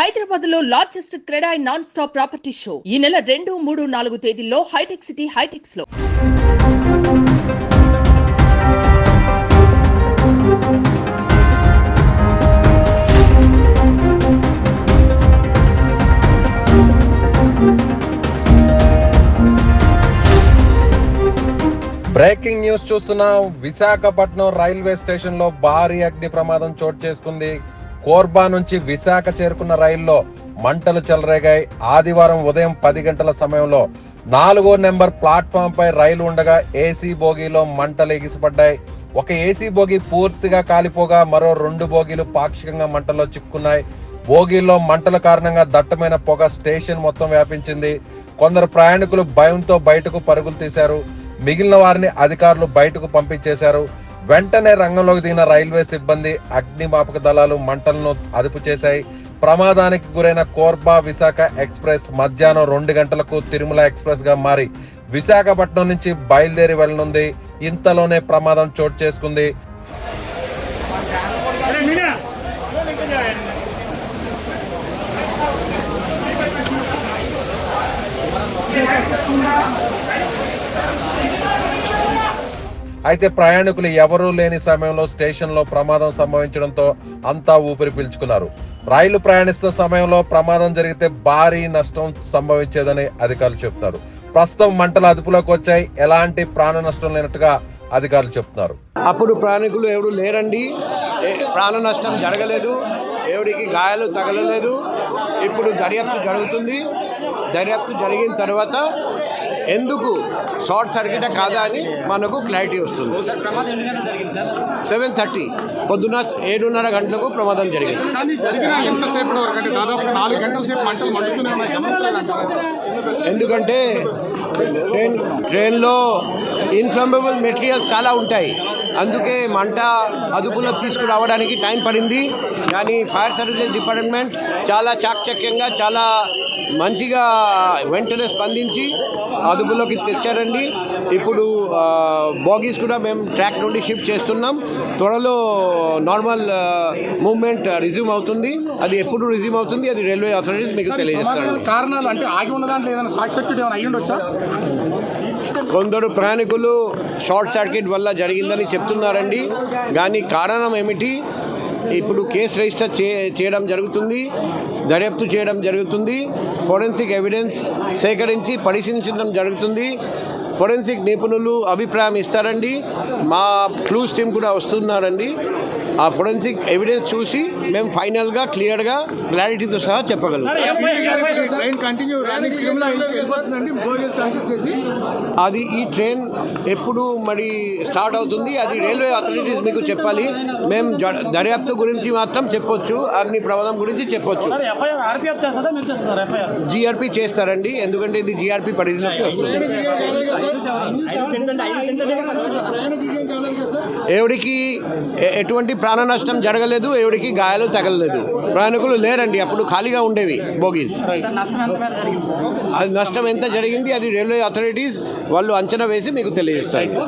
హైదరాబాద్ లో largest CREDAI non stop property show ఈ నెల 2, 3, 4 తేదీల్లో హైటెక్ సిటీ హైటెక్స్ లో. బ్రేకింగ్ న్యూస్ చూస్తున్నాం. విశాఖపట్నం రైల్వే స్టేషన్ లో భారీ అగ్ని ప్రమాదం చోటు చేసుకుంది. కోర్బా నుంచి విశాఖ చేరుకున్న రైల్లో మంటలు చెలరేగాయి. ఆదివారం ఉదయం 10 గంటల సమయంలో 4వ నెంబర్ ప్లాట్ఫామ్ పై రైలు ఉండగా ఏసీ బోగీలో మంటలు ఎగిసిపడ్డాయి. ఒక ఏసీ బోగి పూర్తిగా కాలిపోగా మరో 2 బోగీలు పాక్షికంగా మంటల్లో చిక్కుకున్నాయి. బోగీల్లో మంటల కారణంగా దట్టమైన పొగ స్టేషన్ మొత్తం వ్యాపించింది. కొందరు ప్రయాణికులు భయంతో బయటకు పరుగులు తీశారు. మిగిలిన వారిని అధికారులు బయటకు పంపించేశారు. వెంటనే రంగంలోకి దిగిన రైల్వే సిబ్బంది, అగ్నిమాపక దళాలు మంటలను అదుపు చేశాయి. ప్రమాదానికి గురైన కోర్బా విశాఖ ఎక్స్ప్రెస్ మధ్యాహ్నం 2 గంటలకు తిరుమల ఎక్స్ప్రెస్ గా మారి విశాఖపట్నం నుంచి బయలుదేరి వెళ్లనుంది. ఇంతలోనే ప్రమాదం చోటు చేసుకుంది. అయితే ప్రయాణికులు ఎవరూ లేని సమయంలో స్టేషన్ లో ప్రమాదం సంభవించడంతో అంతా ఊపిరి పీల్చుకున్నారు. రైలు ప్రయాణిస్తున్న సమయంలో ప్రమాదం జరిగితే భారీ నష్టం సంభవించేదని అధికారులు చెబుతున్నారు. ప్రస్తుతం మంటలు అదుపులోకి వచ్చాయి. ఎలాంటి ప్రాణ నష్టం లేనట్టుగా అధికారులు చెప్తున్నారు. అప్పుడు ప్రయాణికులు ఎవరు లేరండి, ప్రాణ నష్టం జరగలేదు, ఎవరికి గాయాలు తగలలేదు. ఇప్పుడు దర్యాప్తు జరుగుతుంది. దర్యాప్తు జరిగిన తర్వాత ఎందుకు షార్ట్ సర్క్యూట్ కాదా అని మనకు క్లారిటీ వస్తుంది. 7:30 పొద్దున 7:30 గంటలకు ప్రమాదం జరిగింది. ఎందుకంటే ట్రైన్లో ఇన్ఫ్లమబుల్ మెటీరియల్స్ చాలా ఉంటాయి. అందుకే మంట అదుపులో తీసుకురావడానికి టైం పడింది. కానీ ఫైర్ సర్వీసెస్ డిపార్ట్మెంట్ చాలా చాకచక్యంగా, చాలా మంచిగా వెంటనే స్పందించి అదుపులోకి తెచ్చారండి. ఇప్పుడు బోగీస్ కూడా మేము ట్రాక్ నుండి షిఫ్ట్ చేస్తున్నాం. త్వరలో నార్మల్ మూవ్మెంట్ రిజ్యూమ్ అవుతుంది. అది ఎప్పుడు రిజ్యూమ్ అవుతుంది అది రైల్వే అథారిటీస్ మీకు తెలియజేస్తారు. కారణాలు అంటే ఆగి ఉన్నదాంట్లో ఏదైనా షార్ట్ సర్క్యూట్ ఏమైనా అయ్యి ఉండొచ్చా? కొందరు ప్రయాణికులు షార్ట్ సర్క్యూట్ వల్ల జరిగిందని చెప్తున్నారండి. కానీ కారణం ఏమిటి, ఇప్పుడు కేసు రిజిస్టర్ చేయడం జరుగుతుంది, దర్యాప్తు చేయడం జరుగుతుంది, ఫోరెన్సిక్ ఎవిడెన్స్ సేకరించి పరిశీలించడం జరుగుతుంది. ఫోరెన్సిక్ నిపుణులు అభిప్రాయం ఇస్తారండి. మా క్లూస్ టీమ్ కూడా వస్తున్నారండి. ఆ ఫోరెన్సిక్ ఎవిడెన్స్ చూసి మేము ఫైనల్గా క్లియర్గా క్లారిటీతో సహా చెప్పగలం. అది ఈ ట్రైన్ ఎప్పుడు మరి స్టార్ట్ అవుతుంది అది రైల్వే అథారిటీస్ మీకు చెప్పాలి. మేము దర్యాప్తు గురించి మాత్రం చెప్పొచ్చు, అగ్ని ప్రమాదం గురించి చెప్పొచ్చు. జీఆర్పీ చేస్తారండి, ఎందుకంటే ఇది జీఆర్పీ పరిధిలోకి వస్తుంది. ఎవరికి ఎటువంటి ప్రాణ నష్టం జరగలేదు, ఎవరికి గాయాలు తగలలేదు, ప్రయాణికులు లేరండి. అప్పుడు ఖాళీగా ఉండేవి బోగీస్. అది నష్టం ఎంత జరిగింది అది రైల్వే అథారిటీస్ వాళ్ళు అంచనా వేసి మీకు తెలియజేస్తారు.